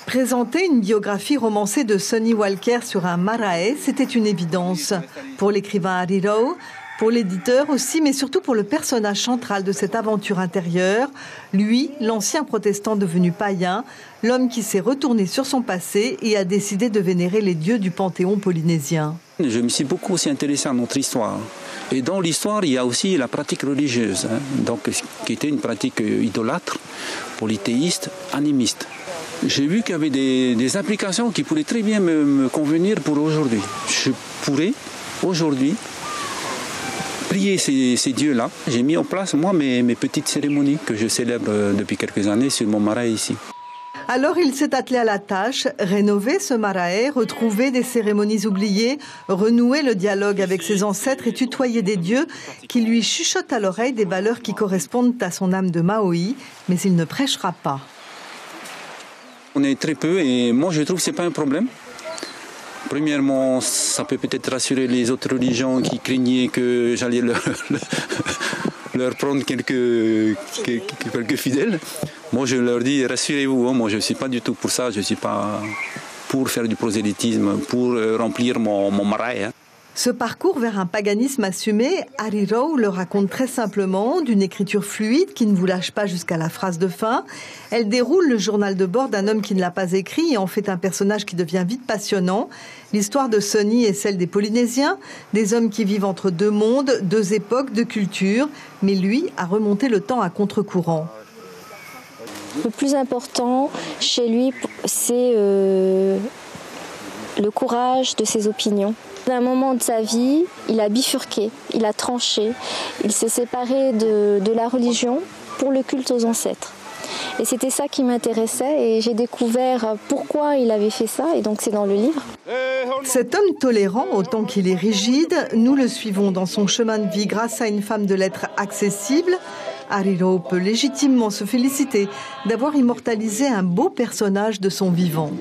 Présenter une biographie romancée de Sonny Walker sur un marae, c'était une évidence. Pour l'écrivain Harry Rowe, pour l'éditeur aussi, mais surtout pour le personnage central de cette aventure intérieure, lui, l'ancien protestant devenu païen, l'homme qui s'est retourné sur son passé et a décidé de vénérer les dieux du panthéon polynésien. Je me suis beaucoup aussi intéressé à notre histoire. Et dans l'histoire, il y a aussi la pratique religieuse, donc, qui était une pratique idolâtre, polythéiste, animiste. J'ai vu qu'il y avait des implications qui pourraient très bien me convenir pour aujourd'hui. Je pourrais aujourd'hui prier ces dieux-là. J'ai mis en place, moi, mes petites cérémonies que je célèbre depuis quelques années sur mon marae ici. Alors il s'est attelé à la tâche, rénover ce marae, retrouver des cérémonies oubliées, renouer le dialogue avec ses ancêtres et tutoyer des dieux qui lui chuchotent à l'oreille des valeurs qui correspondent à son âme de Maui, mais il ne prêchera pas. On est très peu et moi je trouve que ce n'est pas un problème. Premièrement, ça peut peut-être rassurer les autres religions qui craignaient que j'allais leur prendre quelques fidèles. Moi, je leur dis, rassurez-vous, moi, je ne suis pas du tout pour ça. Je ne suis pas pour faire du prosélytisme, pour remplir mon marae. Ce parcours vers un paganisme assumé, Harry Rowe le raconte très simplement, d'une écriture fluide qui ne vous lâche pas jusqu'à la phrase de fin. Elle déroule le journal de bord d'un homme qui ne l'a pas écrit et en fait un personnage qui devient vite passionnant. L'histoire de Sonny est celle des Polynésiens, des hommes qui vivent entre deux mondes, deux époques, deux cultures. Mais lui a remonté le temps à contre-courant. Le plus important chez lui, c'est le courage de ses opinions. À un moment de sa vie, il a bifurqué, il a tranché, il s'est séparé de la religion pour le culte aux ancêtres. Et c'était ça qui m'intéressait et j'ai découvert pourquoi il avait fait ça et donc c'est dans le livre. Cet homme tolérant, autant qu'il est rigide, nous le suivons dans son chemin de vie grâce à une femme de lettres accessible. Harry Rowe peut légitimement se féliciter d'avoir immortalisé un beau personnage de son vivant.